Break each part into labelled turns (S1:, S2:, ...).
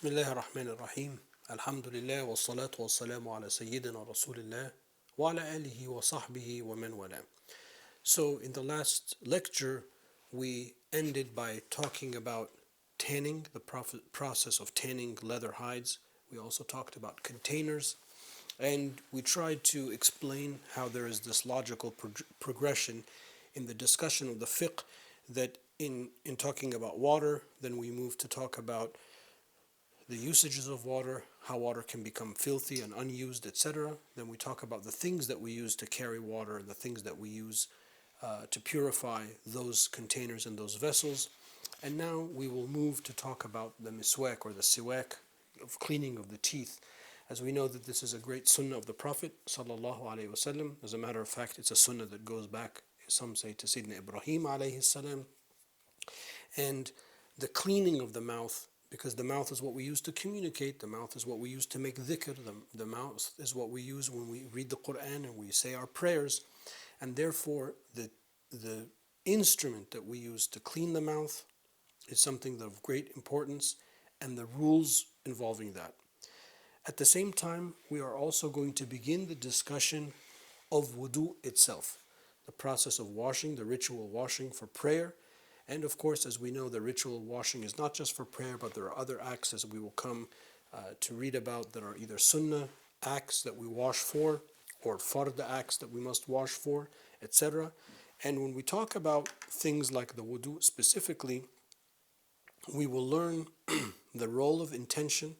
S1: بسم الله الرحمن الرحيم الحمد لله والصلاة والسلام على سيدنا رسول الله وعلى آله وصحبه ومن والاه. So in the last lecture we ended by talking about tanning, the process of tanning leather hides. We also talked about containers, and we tried to explain how there is this logical progression in the discussion of the fiqh, that in talking about water, then we move to talk about the usages of water, how water can become filthy and unused, etc. Then we talk about the things that we use to carry water, the things that we use to purify those containers and those vessels. And now we will move to talk about the miswak or the siwak, of cleaning of the teeth. As we know that this is a great sunnah of the Prophet sallallahu alaihi wasallam. As a matter of fact, it's a sunnah that goes back, some say, to Sayyidina Ibrahim alayhi salam. And the cleaning of the mouth, because the mouth is what we use to communicate, the mouth is what we use to make dhikr, the mouth is what we use when we read the Quran and we say our prayers, and therefore the instrument that we use to clean the mouth is something of great importance, and the rules involving that. At the same time, we are also going to begin the discussion of wudu itself, the process of washing, the ritual washing for prayer. And of course, as we know, the ritual washing is not just for prayer, but there are other acts, as we will come to read about, that are either sunnah acts that we wash for, or fard acts that we must wash for, etc. And when we talk about things like the wudu specifically, we will learn the role of intention.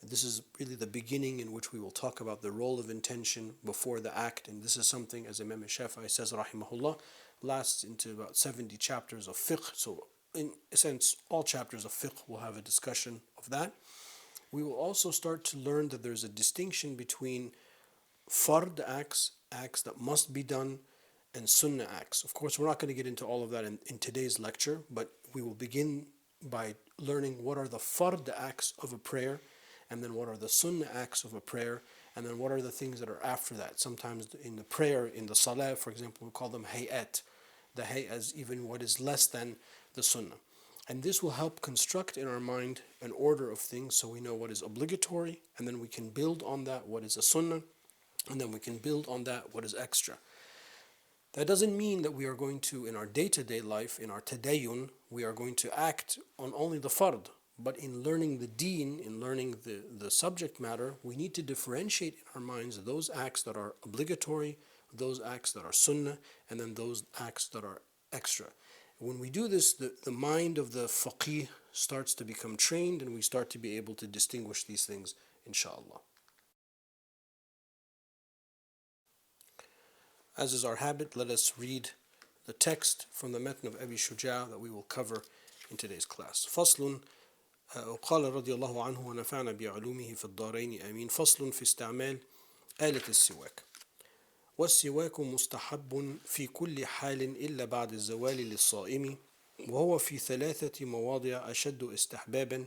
S1: This is really the beginning in which we will talk about the role of intention before the act. And this is something, as Imam Shafi'i says, rahimahullah, lasts into about 70 chapters of fiqh. So in a sense, all chapters of fiqh will have a discussion of that. We will also start to learn that there's a distinction between fard acts, acts that must be done, and sunnah acts. Of course, we're not going to get into all of that in today's lecture, but we will begin by learning what are the fard acts of a prayer, and then what are the sunnah acts of a prayer, and then what are the things that are after that. Sometimes in the prayer, in the salah, for example, we call them hayat. The hayat is even what is less than the sunnah. And this will help construct in our mind an order of things, so we know what is obligatory, and then we can build on that what is a sunnah, and then we can build on that what is extra. That doesn't mean that we are going to, in our day-to-day life, in our tadayyun, we are going to act on only the fard. But in learning the deen, in learning the subject matter, we need to differentiate in our minds those acts that are obligatory, those acts that are sunnah, and then those acts that are extra. When we do this, the mind of the faqih starts to become trained, and we start to be able to distinguish these things, inshallah. As is our habit, let us read the text from the Matn of Abi Shuja' that we will cover in today's class. فصل وقال رضي الله عنه ونفعنا بعلومه في الدارين آمين. فصل في استعمال آلة السواك. والسواك مستحب في كل حال إلا بعد الزوال للصائم، وهو في 3 مواضع أشد استحبابا: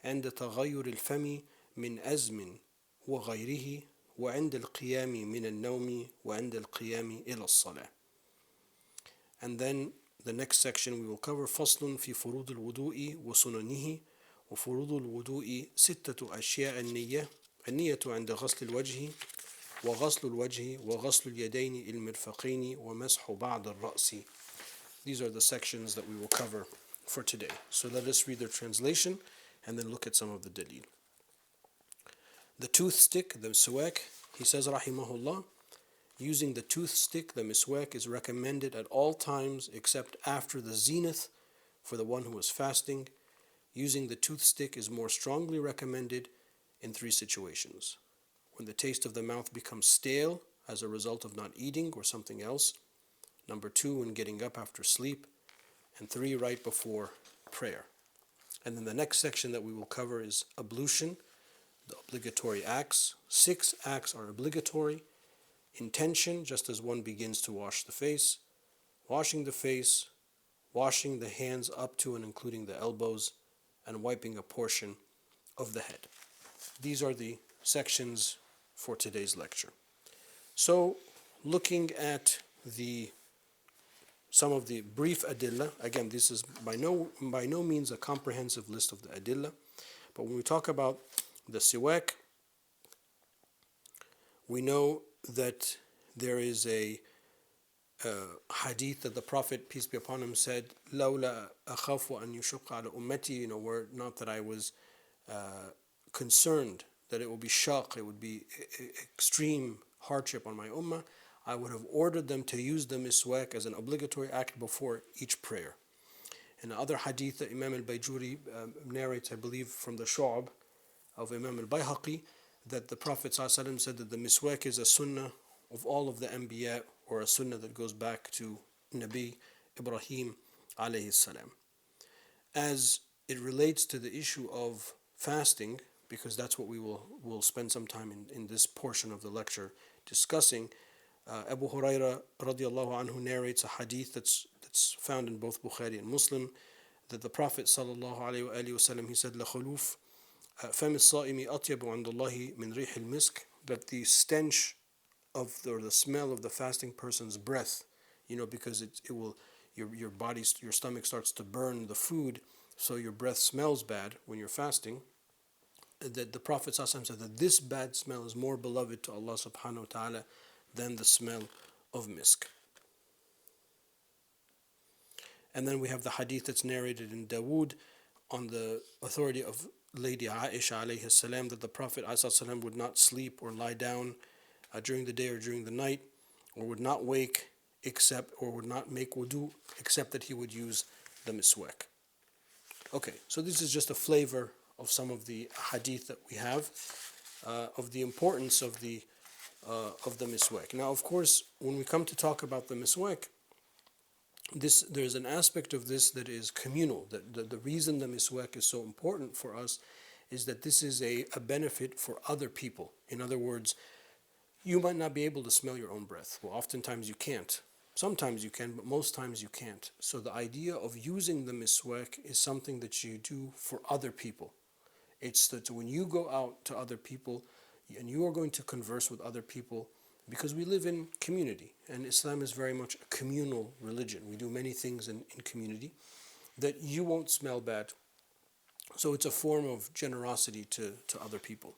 S1: عند تغير الفم من أزم وغيره، وعند القيام من النوم، وعند القيام إلى الصلاة. And then the next section we will cover فصل في فروض الوضوء وسننه. وفروض الوضوء 6 أشياء: النية عند غسل الوجه، وغسل الوجه، وغسل اليدين المرفقين، ومسح بعض الرأس. These are the sections that we will cover for today. So let us read their translation and then look at some of the dalil. The tooth stick, the miswak, he says rahimahullah, using the tooth stick, the miswak, is recommended at all times except after the zenith for the one who is fasting. Using the tooth stick is more strongly recommended in 3 situations: when the taste of the mouth becomes stale as a result of not eating or something else; number 2, when getting up after sleep; and 3, right before prayer. And then the next section that we will cover is ablution, the obligatory acts. 6 acts are obligatory: intention, just as one begins to wash the face; washing the face; washing the hands up to and including the elbows; and wiping a portion of the head. These are the sections for today's lecture. So, looking at some of the brief adillah, again, this is by no means a comprehensive list of the adillah, But when we talk about the siwak, we know that there is a hadith that the Prophet, peace be upon him, said, "Lawla akhafu an yushuqqa ala ummati." Were not that I was concerned that it will be shaq, it would be extreme hardship on my ummah, I would have ordered them to use the miswak as an obligatory act before each prayer. In the other hadith that Imam al-Bayjuri narrates, I believe from the Shu'ab of Imam al-Bayhaqi, that the Prophet ﷺ said that the miswak is a sunnah of all of the Anbiya, or a sunnah that goes back to Nabi Ibrahim alayhi salam. As it relates to the issue of fasting, because that's what we'll spend some time in this portion of the lecture discussing, Abu Huraira radiallahu anhu narrates a hadith that's found in both Bukhari and Muslim, that the Prophet sallallahu alaihi wasallam, he said, لَخُلُوفِ فَمِ الصَّائِمِ أَطْيَبُ عِنْدَ اللَّهِ مِنْ رِيحِ الْمِسْكِ, that the stench of the smell of the fasting person's breath, because it will, your body, your stomach starts to burn the food, so your breath smells bad when you're fasting. That the Prophet ﷺ said that this bad smell is more beloved to Allah subhanahu wa ta'ala than the smell of misk. And then we have the hadith that's narrated in Dawood on the authority of Lady Aisha alayhi salam, that the Prophet ﷺ would not sleep or lie down during the day or during the night, or would not wake or would not make wudu except that he would use the miswak. Okay, so this is just a flavor of some of the hadith that we have of the importance of the miswak. Now, of course, when we come to talk about the miswak, there's an aspect of this that is communal. That the reason the miswak is so important for us is that this is a benefit for other people. In other words, you might not be able to smell your own breath. Well, oftentimes you can't. Sometimes you can, but most times you can't. So the idea of using the miswak is something that you do for other people. It's that when you go out to other people and you are going to converse with other people, because we live in community, and Islam is very much a communal religion. We do many things in community, that you won't smell bad. So it's a form of generosity to other people.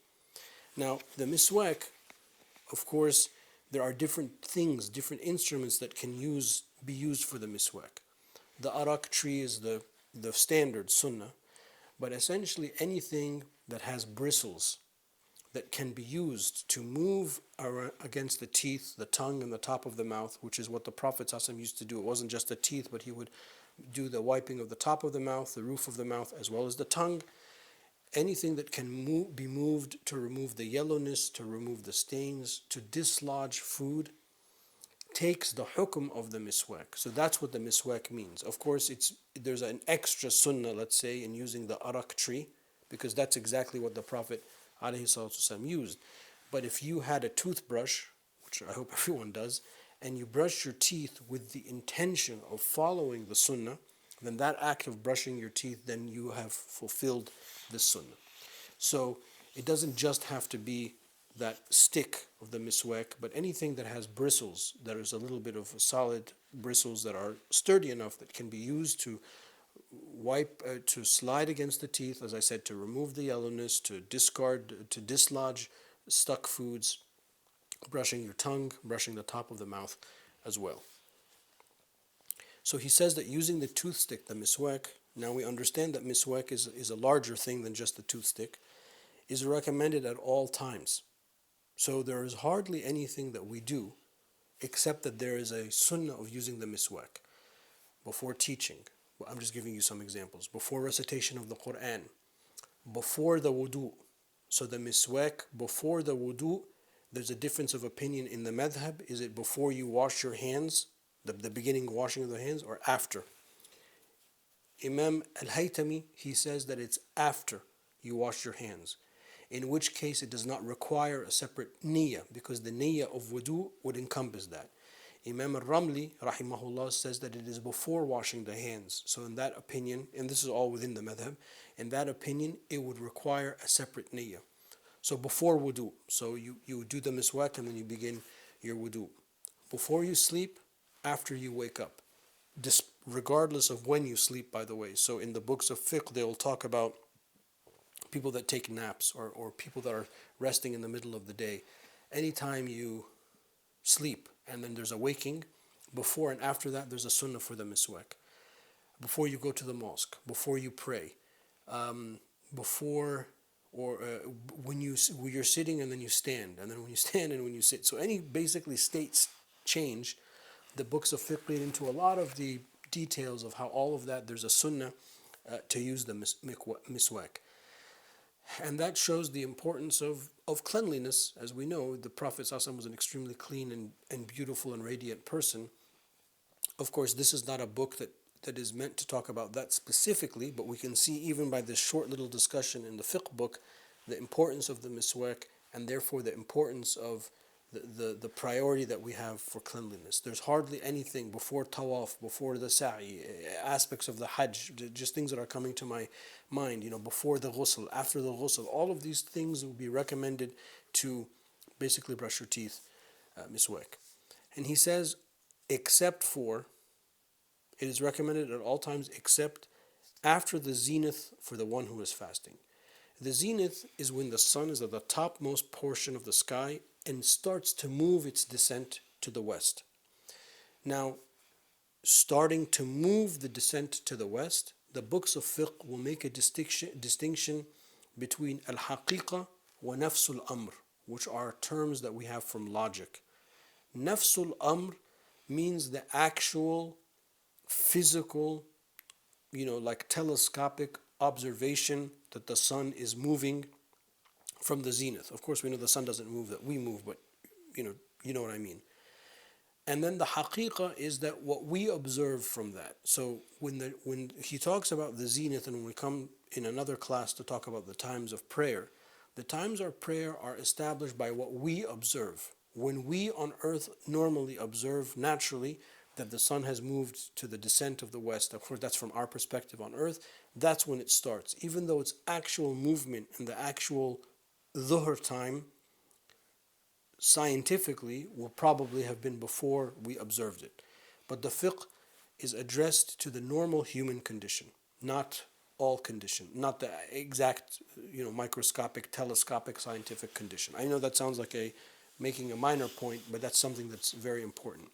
S1: Now, the miswak, of course, there are different things, different instruments that can be used for the miswak. The arak tree is the standard sunnah, but essentially anything that has bristles that can be used to move against the teeth, the tongue, and the top of the mouth, which is what the Prophet ﷺ used to do. It wasn't just the teeth, but he would do the wiping of the top of the mouth, the roof of the mouth, as well as the tongue. Anything that can be moved to remove the yellowness, to remove the stains, to dislodge food, takes the hukum of the miswak. So that's what the miswak means. Of course, there's an extra sunnah, let's say, in using the arak tree, because that's exactly what the Prophet ﷺ used. But if you had a toothbrush, which I hope everyone does, and you brush your teeth with the intention of following the sunnah, then that act of brushing your teeth, then you have fulfilled this sunnah. So it doesn't just have to be that stick of the miswak, but anything that has bristles, that is a little bit of solid bristles that are sturdy enough that can be used to wipe, to slide against the teeth, as I said, to remove the yellowness, to dislodge stuck foods, brushing your tongue, brushing the top of the mouth as well. So he says that using the toothstick, the miswak, now we understand that miswak is a larger thing than just the toothstick, is recommended at all times. So there is hardly anything that we do except that there is a sunnah of using the miswak. Before teaching, I'm just giving you some examples. Before recitation of the Quran, before the wudu. So the miswak before the wudu, there's a difference of opinion in the madhab. Is it before you wash your hands, the beginning washing of the hands, or after? Imam al-Haytami, he says that it's after you wash your hands, in which case it does not require a separate niyyah, because the niyyah of wudu would encompass that. Imam al-Ramli, rahimahullah, says that it is before washing the hands. So in that opinion, and this is all within the madhab, in that opinion, it would require a separate niyyah. So before wudu, so you do the miswak and then you begin your wudu. Before you sleep, after you wake up. Regardless of when you sleep, by the way. So in the books of fiqh, they will talk about people that take naps, or people that are resting in the middle of the day. Anytime you sleep and then there's a waking, before and after that there's a sunnah for the miswak. Before you go to the mosque, before you pray, before or when you're sitting and then you stand, and then when you stand and when you sit. So any basically states change. The books of fiqh get into a lot of the details of how all of that, there's a sunnah to use the miswak. And that shows the importance of cleanliness. As we know, the Prophet ﷺ was an extremely clean and beautiful and radiant person. Of course, this is not a book that is meant to talk about that specifically, but we can see even by this short little discussion in the fiqh book the importance of the miswak, and therefore the importance of the priority that we have for cleanliness. There's hardly anything before tawaf, before the sa'i, aspects of the hajj, just things that are coming to my mind, before the ghusl, after the ghusl, all of these things will be recommended to basically brush your teeth, miswak. And he says, except for, it is recommended at all times except after the zenith for the one who is fasting. The zenith is when the sun is at the topmost portion of the sky and starts to move its descent to the west. Now, starting to move the descent to the west, the books of fiqh will make a distinction between al-haqiqa wa nafsul amr, which are terms that we have from logic. Nafsul amr means the actual physical, like telescopic observation that the sun is moving from the zenith. Of course, we know the sun doesn't move, that we move, but you know what I mean. And then the haqiqah is that what we observe from that. So when he talks about the zenith, and when we come in another class to talk about the times of prayer, the times of prayer are established by what we observe. When we on earth normally observe naturally that the sun has moved to the descent of the west, of course that's from our perspective on earth, that's when it starts. Even though its actual movement and the actual dhuhr time scientifically will probably have been before we observed it. But the fiqh is addressed to the normal human condition, not all condition, not the exact microscopic, telescopic, scientific condition. I know that sounds like making a minor point, but that's something that's very important.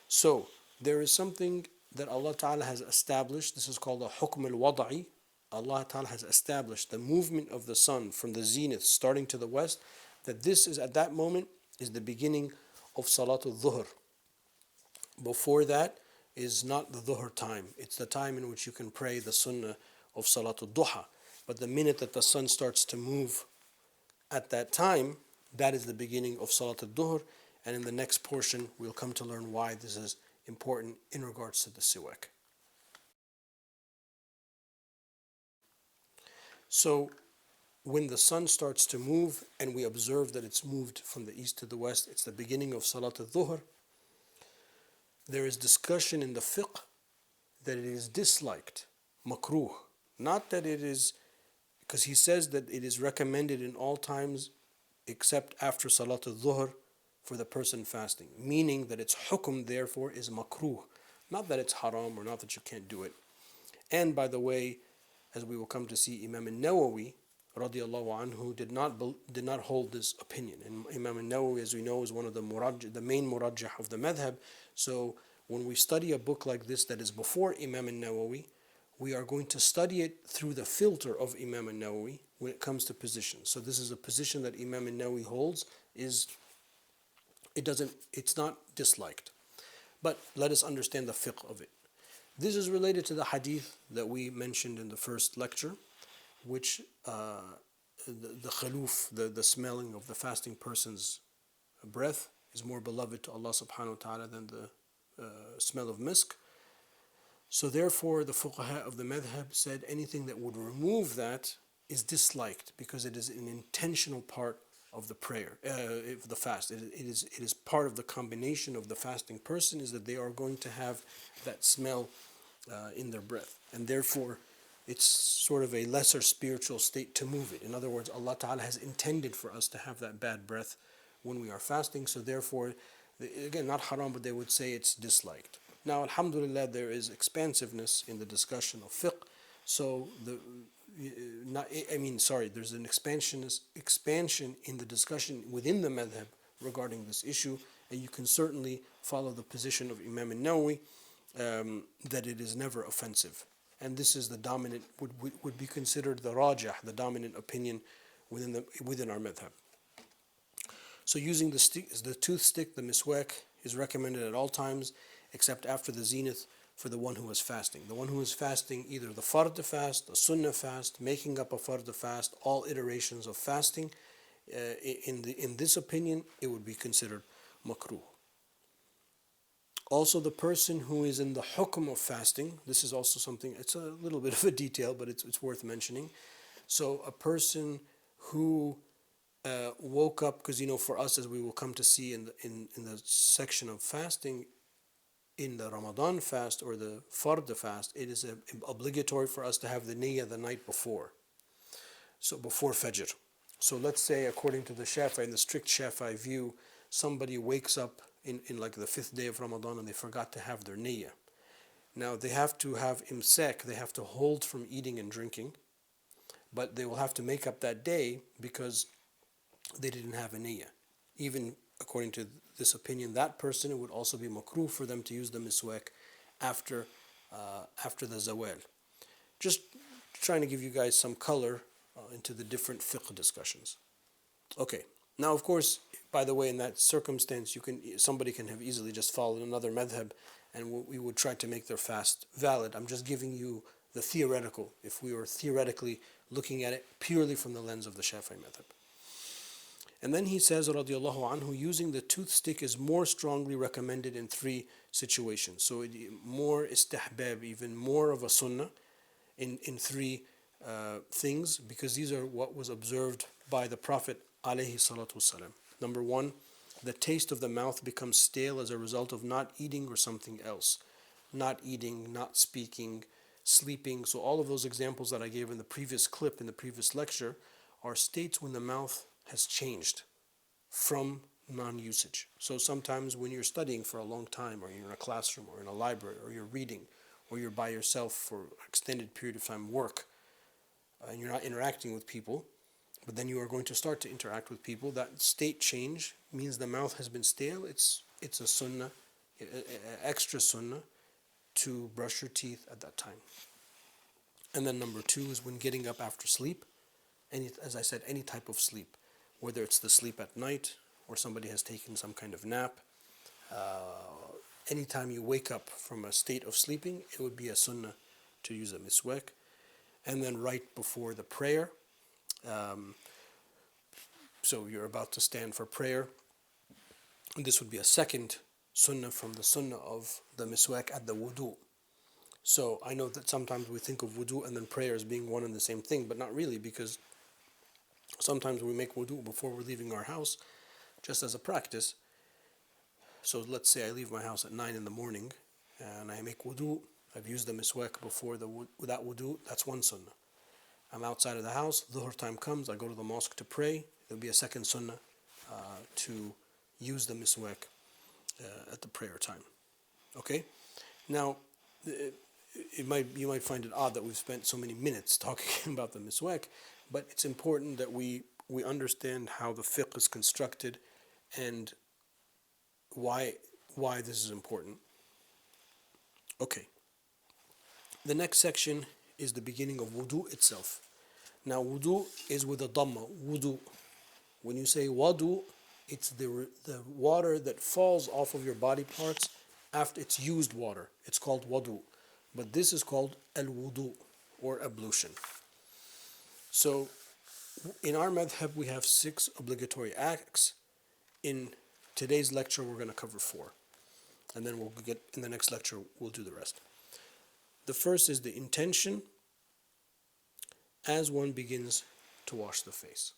S1: So there is something that Allah Ta'ala has established. This is called the hukm al-wada'i. Allah Ta'ala has established the movement of the sun from the zenith starting to the west, that this is at that moment is the beginning of Salatul Dhuhr. Before that is not the Dhuhr time. It's the time in which you can pray the sunnah of Salatul Duha. But the minute that the sun starts to move at that time, that is the beginning of Salatul Dhuhr. And in the next portion, we'll come to learn why this is important in regards to the siwak. So, when the sun starts to move and we observe that it's moved from the east to the west, it's the beginning of Salat al-Dhuhr. There is discussion in the fiqh that it is disliked, makruh. Not that it is, because he says that it is recommended in all times except after Salat al-Dhuhr for the person fasting. Meaning that its hukum therefore is makruh. Not that it's haram or not that you can't do it. And by the way, as we will come to see, Imam al-Nawawi radiallahu anhu did not hold this opinion. And Imam al-Nawawi, as we know, is one of the main murajjah of the madhab. So when we study a book like this that is before Imam al-Nawawi, we are going to study it through the filter of Imam al-Nawawi when it comes to positions. So this is a position that Imam al-Nawawi holds, it's not disliked. But let us understand the fiqh of it. This is related to the hadith that we mentioned in the first lecture, which the khuluf, the smelling of the fasting person's breath is more beloved to Allah subhanahu wa ta'ala than the smell of misk. So therefore the fuqaha of the madhab said anything that would remove that is disliked because it is an intentional part of the prayer, the fast. It is part of the combination of the fasting person is that they are going to have that smell in their breath. And therefore it's sort of a lesser spiritual state to move it. In other words, Allah Ta'ala has intended for us to have that bad breath when we are fasting. So therefore, again, not haram, but they would say it's disliked. Now, alhamdulillah, there is expansiveness in the discussion of fiqh So there's an expansion in the discussion within the madhab regarding this issue, and you can certainly follow the position of Imam al-Nawawi that it is never offensive. And this is the dominant, would be considered the rajah, the dominant opinion within our madhab. So using the toothstick, the miswak, is recommended at all times except after the zenith for the one who is fasting. The one who is fasting, either the fard fast, the sunnah fast, making up a fard fast, all iterations of fasting, in this opinion, it would be considered makruh. Also, the person who is in the hukm of fasting, this is also something, it's a little bit of a detail, but it's worth mentioning. So a person who woke up, because for us, as we will come to see in the section of fasting, in the Ramadan fast or the fard fast, it is obligatory for us to have the niyyah the night before. So before Fajr. So let's say, according to the Shafi'i, in the strict Shafi'i view, somebody wakes up in like the 5th day of Ramadan and they forgot to have their niyyah. Now they have to have imsak, they have to hold from eating and drinking, but they will have to make up that day because they didn't have a niyyah. Even according to this opinion, that person, it would also be makruh for them to use the miswak after the zawal. Just trying to give you guys some color into the different fiqh discussions. Okay, now of course, by the way, in that circumstance, somebody can have easily just followed another madhab, and we would try to make their fast valid. I'm just giving you the theoretical, if we were theoretically looking at it purely from the lens of the Shafi'i madhab. And then he says, radiallahu anhu, using the toothstick is more strongly recommended in 3 situations. So more istihbab, even more of a sunnah in 3 things, because these are what was observed by the Prophet alayhi salatu wasalam. Number 1, the taste of the mouth becomes stale as a result of not eating or something else. Not eating, not speaking, sleeping. So all of those examples that I gave in the previous clip, in the previous lecture, are states when the mouth has changed from non-usage. So sometimes when you're studying for a long time, or you're in a classroom, or in a library, or you're reading, or you're by yourself for an extended period of time, work, and you're not interacting with people, but then you are going to start to interact with people, that state change means the mouth has been stale. It's a sunnah, extra sunnah, to brush your teeth at that time. And then number 2 is when getting up after sleep, as I said, any type of sleep, whether it's the sleep at night or somebody has taken some kind of nap. Anytime you wake up from a state of sleeping, it would be a sunnah to use a miswak. And then right before the prayer, so you're about to stand for prayer, this would be a second sunnah from the sunnah of the miswak at the wudu. So I know that sometimes we think of wudu and then prayer as being one and the same thing, but not really, because sometimes we make wudu before we're leaving our house, just as a practice. So let's say I leave my house at 9 in the morning, and I make wudu. I've used the miswak before that wudu. That's one sunnah. I'm outside of the house. Dhuhr time comes. I go to the mosque to pray. There'll be a second sunnah to use the miswak at the prayer time. Okay. Now, you might find it odd that we've spent so many minutes talking about the miswak, but it's important that we understand how the fiqh is constructed and why this is important. Okay. The next section is the beginning of wudu itself. Now, wudu is with a dhamma, wudu. When you say wadu, it's the water that falls off of your body parts after it's used water. It's called wudu. But this is called al-wudu, or ablution. So, in our madhab, we have 6 obligatory acts. In today's lecture, we're going to cover 4. And then in the next lecture, we'll do the rest. The first is the intention as one begins to wash the face.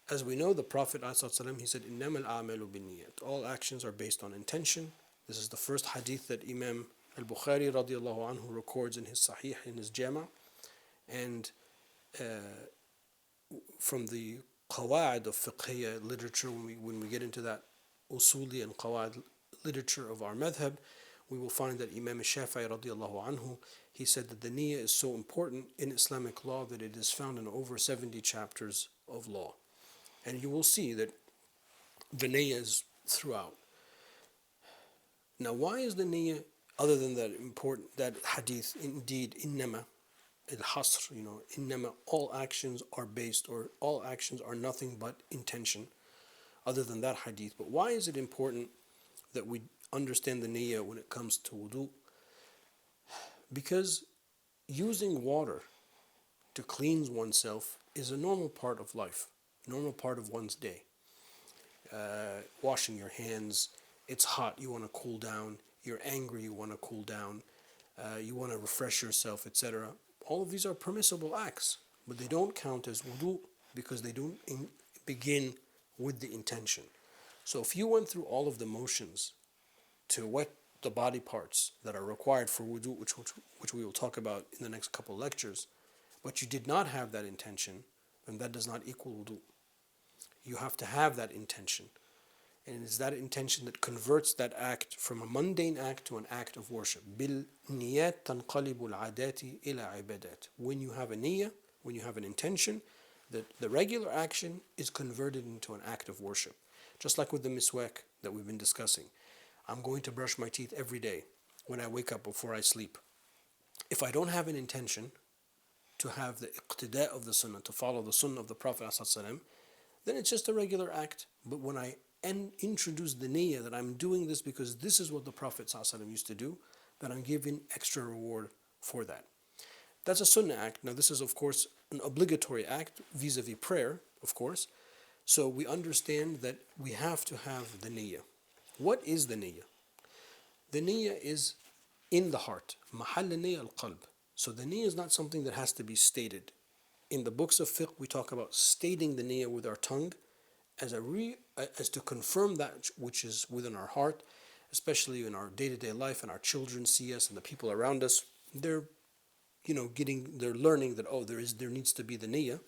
S1: As we know, the Prophet ﷺ, he said, إِنَّمَا الْأَعْمَالُ بِالنِّيَّاتِ. All actions are based on intention. This is the first hadith that Imam al-Bukhari radiallahu anhu records in his Sahih, in his Jama'. And from the qawa'id of fiqhiyya literature, when we get into that usuli and qawa'id literature of our madhab, we will find that Imam Shafi'i radiallahu anhu, he said that the niyyah is so important in Islamic law that it is found in over 70 chapters of law. And you will see that the niyyah is throughout. Now, why is the niyyah, other than that important, that hadith, indeed, innama, al-hasr, innama, all actions are based, or all actions are nothing but intention, other than that hadith. But why is it important that we understand the niyyah when it comes to wudu? Because using water to cleanse oneself is a normal part of life, normal part of one's day. Washing your hands, it's hot, you want to cool down, you're angry, you want to cool down, you want to refresh yourself, etc. All of these are permissible acts, but they don't count as wudu because they don't begin with the intention. So if you went through all of the motions to wet the body parts that are required for wudu, which we will talk about in the next couple of lectures, but you did not have that intention, then that does not equal wudu. You have to have that intention. And it's that intention that converts that act from a mundane act to an act of worship. Bil niyat tanqalibu al-adati ila ibadat. When you have a niyyah, when you have an intention, the regular action is converted into an act of worship. Just like with the miswak that we've been discussing. I'm going to brush my teeth every day when I wake up before I sleep. If I don't have an intention to have the iqtida of the sunnah, to follow the sunnah of the Prophet ﷺ, then it's just a regular act. But when I introduce the niyyah that I'm doing this because this is what the Prophet ﷺ used to do, then I'm given extra reward for that. That's a sunnah act. Now this is of course an obligatory act vis-a-vis prayer, of course. So we understand that we have to have the niyyah. What is the niyyah? The niyyah is in the heart. Mahall niyyah al-qalb. So the niyyah is not something that has to be stated. In the books of fiqh, we talk about stating the niyyah with our tongue as to confirm that which is within our heart, especially in our day-to-day life, and our children see us and the people around us. They're learning that there needs to be the niyyah.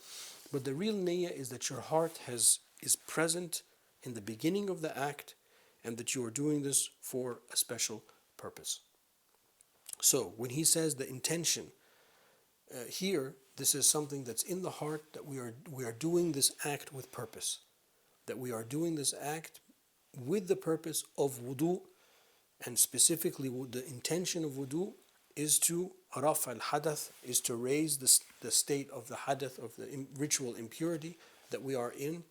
S1: But the real niyyah is that your heart is present in the beginning of the act, and that you are doing this for a special purpose. So when he says the intention, here this is something that's in the heart, that we are doing this act with purpose, that we are doing this act with the purpose of wudu, and specifically the intention of wudu is to raf al-hadath, is to raise the state of the hadath, of the ritual impurity that we are in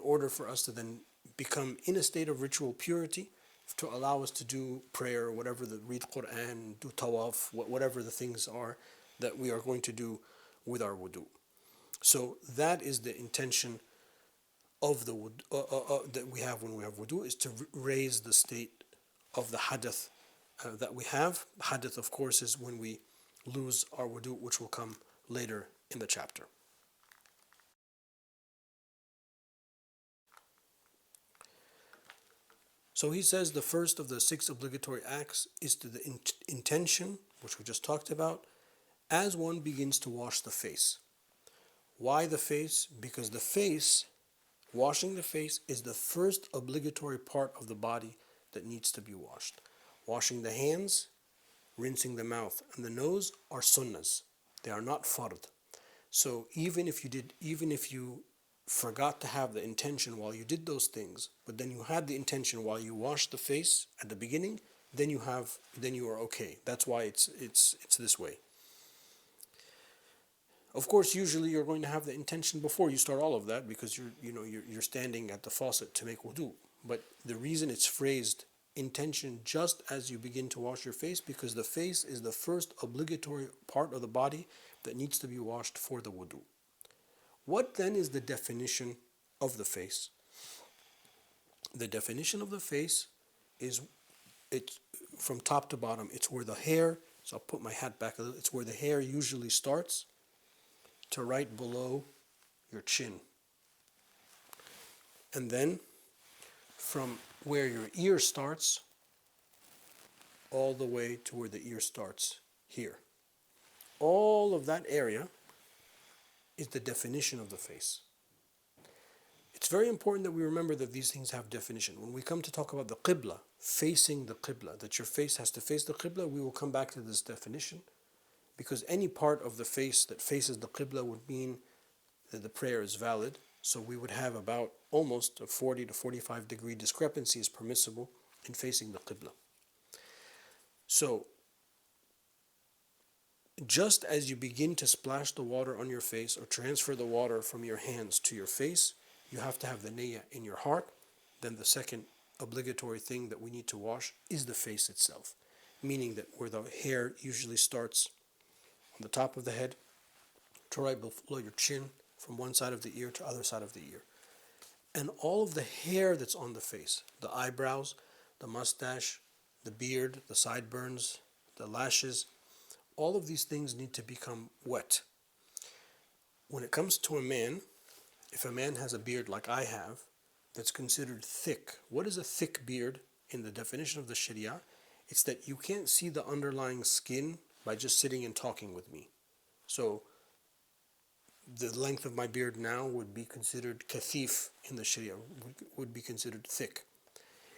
S1: order for us to then become in a state of ritual purity, to allow us to do prayer, whatever, read Quran, do tawaf, whatever the things are that we are going to do with our wudu. So that is the intention of the wudu, that we have when we have wudu, is to raise the state of the hadath that we have. Hadath, of course, is when we lose our wudu, which will come later in the chapter. So he says the first of the 6 obligatory acts is to the intention, which we just talked about, as one begins to wash the face. Why the face? Because washing the face is the first obligatory part of the body that needs to be washed. Washing the hands, rinsing the mouth, and the nose are sunnahs. They are not fard. So even if you forgot to have the intention while you did those things, but then you had the intention while you washed the face at the beginning, then you are okay. That's why it's this way. Of course, usually you're going to have the intention before you start all of that, because you're standing at the faucet to make wudu. But the reason it's phrased intention just as you begin to wash your face, because the face is the first obligatory part of the body that needs to be washed for the wudu. What then is the definition of the face? The definition of the face is, it's from top to bottom. It's where the hair, so I'll put my hat back a little, it's where the hair usually starts to right below your chin. And then from where your ear starts all the way to where the ear starts here. All of that area is the definition of the face. it's very important that we remember that these things have definition. When we come to talk about the qibla, facing the qibla, that your face has to face the qibla, we will come back to this definition, because any part of the face that faces the qibla would mean that the prayer is valid. So we would have about almost a 40 to 45 degree discrepancy is permissible in facing the qibla. So just as you begin to splash the water on your face or transfer the water from your hands to your face, you have to have the niyyah in your heart. Then the second obligatory thing that we need to wash is the face itself, meaning that where the hair usually starts on the top of the head to right below your chin, from one side of the ear to the other side of the ear. And all of the hair that's on the face, the eyebrows, the mustache, the beard, the sideburns, the lashes, all of these things need to become wet. When it comes to a man, if a man has a beard like I have, that's considered thick. What is a thick beard in the definition of the Sharia? It's that you can't see the underlying skin by just sitting and talking with me. So the length of my beard now would be considered kathif in the Sharia, would be considered thick.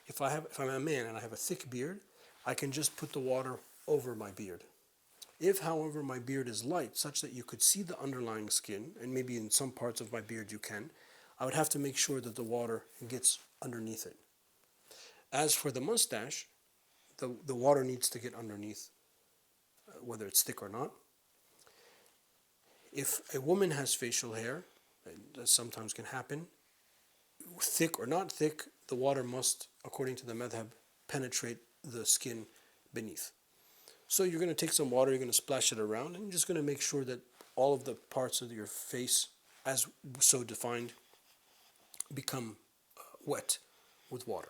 S1: If I'm a man and I have a thick beard, I can just put the water over my beard. If, however, my beard is light, such that you could see the underlying skin, and maybe in some parts of my beard you can, I would have to make sure that the water gets underneath it. As for the mustache, the water needs to get underneath, whether it's thick or not. If a woman has facial hair, that sometimes can happen, thick or not thick, the water must, according to the madhab, penetrate the skin beneath. So you're going to take some water, you're going to splash it around, and you're just going to make sure that all of the parts of your face, as so defined, become wet with water.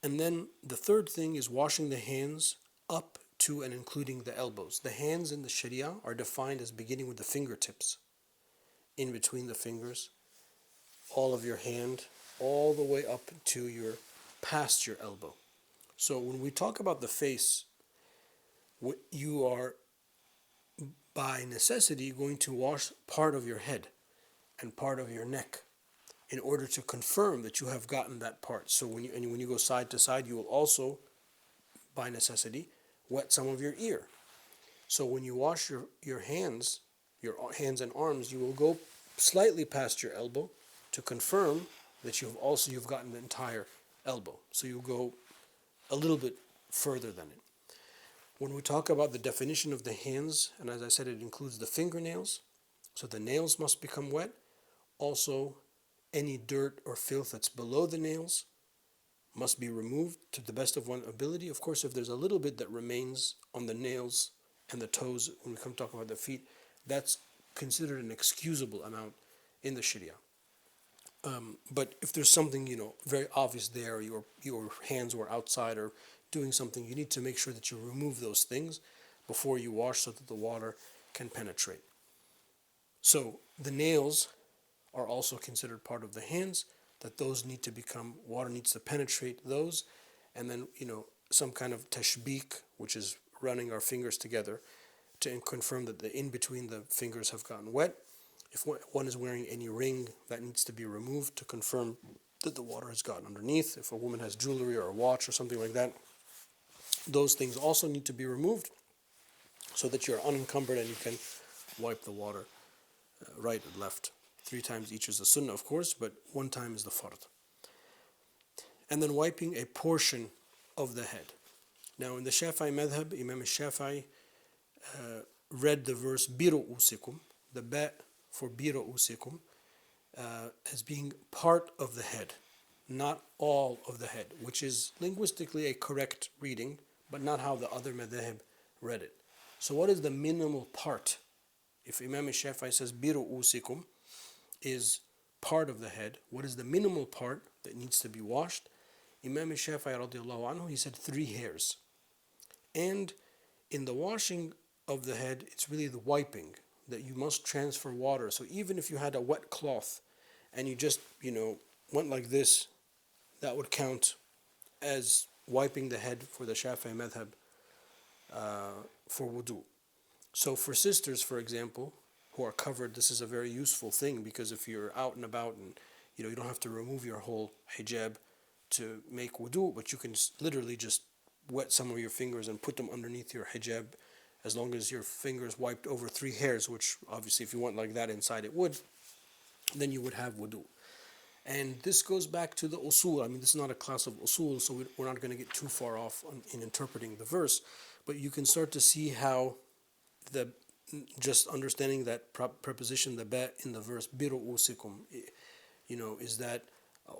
S1: And then the third thing is washing the hands up to and including the elbows. The hands in the Sharia are defined as beginning with the fingertips, in between the fingers, all of your hand, all the way up to past your elbow. So when we talk about the face, you are by necessity going to wash part of your head and part of your neck in order to confirm that you have gotten that part. So when you go side to side, you will also, by necessity, wet some of your ear. So when you wash your hands and arms, you will go slightly past your elbow to confirm that you've gotten the entire elbow. So you go a little bit further than it. When we talk about the definition of the hands, and as I said, it includes the fingernails, so the nails must become wet. Also, any dirt or filth that's below the nails must be removed to the best of one's ability. Of course, if there's a little bit that remains on the nails and the toes, when we come talk about the feet, that's considered an excusable amount in the Sharia. But if there's something, very obvious there, your hands were outside or doing something, you need to make sure that you remove those things before you wash so that the water can penetrate. So the nails are also considered part of the hands, that those need to water needs to penetrate those, and then, some kind of tashbik, which is running our fingers together to confirm that the in between the fingers have gotten wet. If one is wearing any ring, that needs to be removed to confirm that the water has gotten underneath. If a woman has jewelry or a watch or something like that, those things also need to be removed so that you're unencumbered and you can wipe the water right and left. 3 times each is the sunnah, of course, but 1 time is the fard. And then wiping a portion of the head. Now in the Shafi'i madhab, Imam al-Shafi'i read the verse biru'usikum, the ba for biru'usikum, as being part of the head, not all of the head, which is linguistically a correct reading, but not how the other madhab read it. So what is the minimal part? If Imam al-Shafi'i says biru'usikum is part of the head, what is the minimal part that needs to be washed? Imam al-Shafi'i radiallahu anhu, he said 3 hairs. And in the washing of the head, it's really the wiping that you must transfer water. So even if you had a wet cloth and you just, went like this, that would count as wiping the head for the Shafi'i madhab for wudu. So for sisters, for example, who are covered, this is a very useful thing, because if you're out and about and you don't have to remove your whole hijab to make wudu, but you can literally just wet some of your fingers and put them underneath your hijab, as long as your fingers wiped over 3 hairs, which obviously if you went like that inside it would, then you would have wudu. And this goes back to the usul. I mean, this is not a class of usul, so we're not going to get too far off in interpreting the verse, but you can start to see how the just understanding that preposition, the ba in the verse, biru'usikum, is that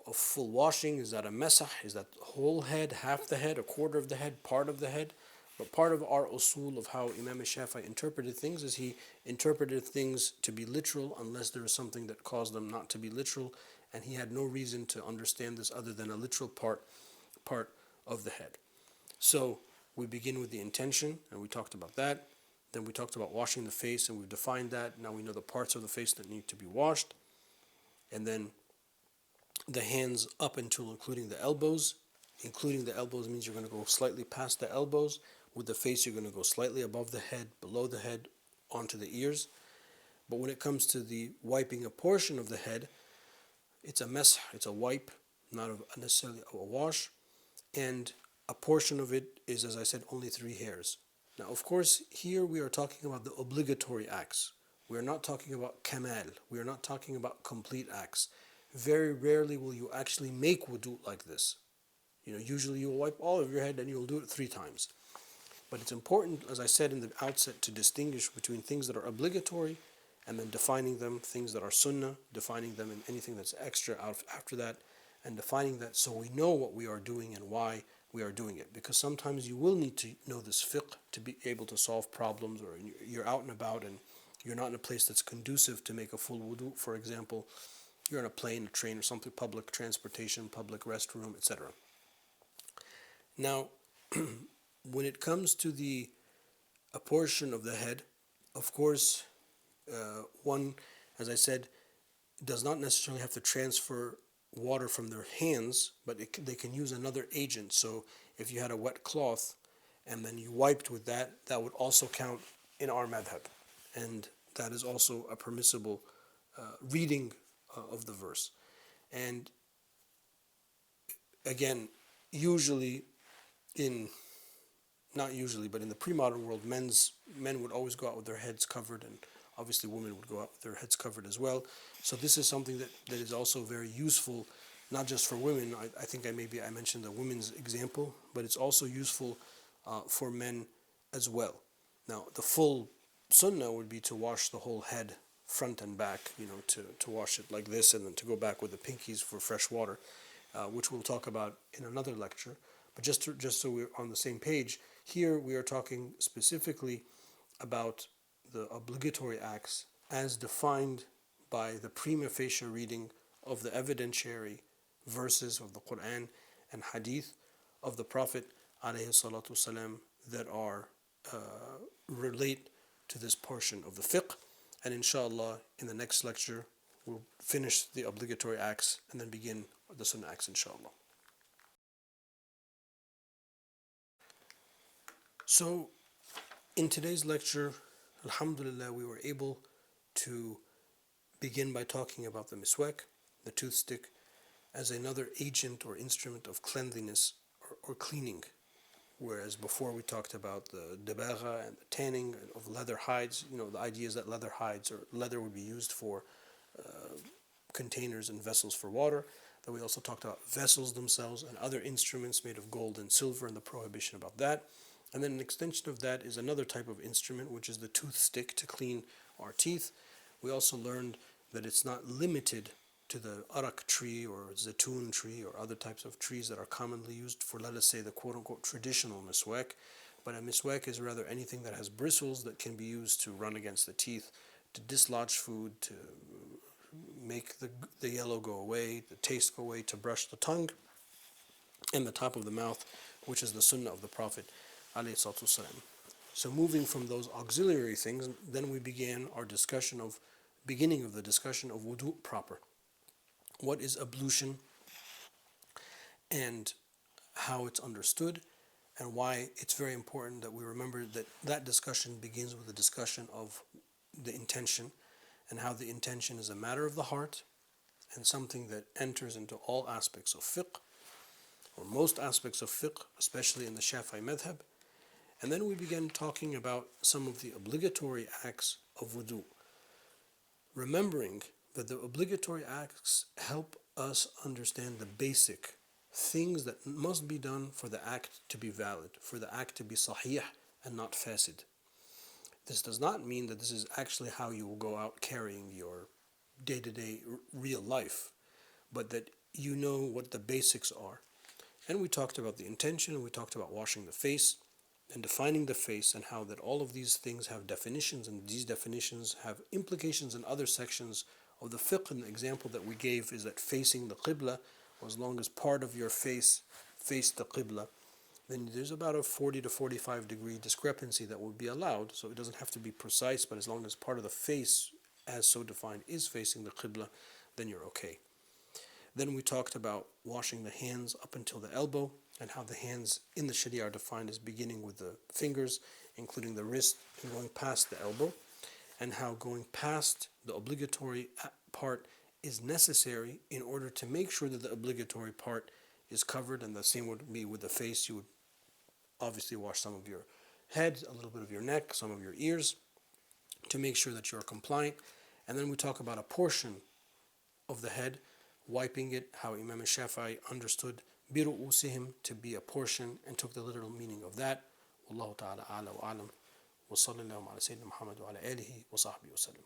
S1: a full washing? Is that a masah? Is that the whole head, half the head, a quarter of the head, part of the head? But part of our usul of how Imam Shafi'i interpreted things is he interpreted things to be literal unless there is something that caused them not to be literal, and he had no reason to understand this other than a literal part of the head. So we begin with the intention, and we talked about that. Then we talked about washing the face, and we've defined that. Now we know the parts of the face that need to be washed. And then the hands up until including the elbows. Including the elbows means you're going to go slightly past the elbows. With the face, you're going to go slightly above the head, below the head, onto the ears. But when it comes to the wiping a portion of the head, it's a masah, it's a wipe, not necessarily a wash. And a portion of it is, as I said, only 3 hairs. Now, of course, here we are talking about the obligatory acts. We are not talking about kamal. We are not talking about complete acts. Very rarely will you actually make wudu like this. Usually you'll wipe all of your head and you'll do it 3 times. But it's important, as I said in the outset, to distinguish between things that are obligatory and then defining them, things that are sunnah, defining them, and anything that's extra after that, and defining that so we know what we are doing and why we are doing it. Because sometimes you will need to know this fiqh to be able to solve problems, or you're out and about and you're not in a place that's conducive to make a full wudu. For example, you're on a plane, a train, or something, public transportation, public restroom, etc. Now, when it comes to a portion of the head, of course, one, as I said, does not necessarily have to transfer water from their hands, but they can use another agent. So if you had a wet cloth and then you wiped with that, that would also count in our madhab. And that is also a permissible reading of the verse. And again, not usually, but in the pre-modern world, men would always go out with their heads covered, and obviously women would go out with their heads covered as well. So this is something that is also very useful, not just for women. I think I mentioned the women's example, but it's also useful for men as well. Now, the full sunnah would be to wash the whole head, front and back, to wash it like this, and then to go back with the pinkies for fresh water, which we'll talk about in another lecture. But just so we're on the same page, here we are talking specifically about the obligatory acts as defined by the prima facie reading of the evidentiary verses of the Quran and Hadith of the Prophet ﷺ that are relate to this portion of the fiqh. And inshallah, in the next lecture, we'll finish the obligatory acts and then begin the sunnah acts, inshallah. So, in today's lecture, alhamdulillah, we were able to begin by talking about the miswak, the toothstick, as another agent or instrument of cleanliness or cleaning. Whereas before we talked about the dabagha and the tanning of leather hides. The idea is that leather hides or leather would be used for containers and vessels for water. Then we also talked about vessels themselves and other instruments made of gold and silver and the prohibition about that. And then an extension of that is another type of instrument, which is the toothstick to clean our teeth. We also learned that it's not limited to the arak tree or zatoon tree or other types of trees that are commonly used for, let us say, the quote-unquote traditional miswak. But a miswak is rather anything that has bristles that can be used to run against the teeth, to dislodge food, to make the yellow go away, the taste go away, to brush the tongue and the top of the mouth, which is the sunnah of the Prophet ﷺ. So moving from those auxiliary things, then we began our beginning of the discussion of wudu proper. What is ablution and how it's understood, and why it's very important that we remember that discussion begins with a discussion of the intention, and how the intention is a matter of the heart and something that enters into all aspects of fiqh, or most aspects of fiqh, especially in the Shafi'i madhab. And then we began talking about some of the obligatory acts of wudu, remembering that the obligatory acts help us understand the basic things that must be done for the act to be valid, for the act to be sahih and not fasid. This does not mean that this is actually how you will go out carrying your day-to-day real life, but that you know what the basics are. And we talked about the intention, and we talked about washing the face and defining the face, and how that all of these things have definitions, and these definitions have implications in other sections of the fiqh. And the example that we gave is that facing the qibla, or as long as part of your face faced the qibla, then there's about a 40 to 45 degree discrepancy that would be allowed. So it doesn't have to be precise, but as long as part of the face, as so defined, is facing the qibla, then you're okay. Then we talked about washing the hands up until the elbow, and how the hands in the Sharia are defined as beginning with the fingers, including the wrist, and going past the elbow, and how going past the obligatory part is necessary in order to make sure that the obligatory part is covered. And the same would be with the face. You would obviously wash some of your head, a little bit of your neck, some of your ears, to make sure that you're compliant. And then we talk about a portion of the head, wiping it, how Imam Shafi'i understood biru'usihim to be a portion and took the literal meaning of that. Wallahu ta'ala a'la wa a'lam. Wa sallallahu ala sayyidina Muhammad wa ala alihi wa sahbihi wa sallam.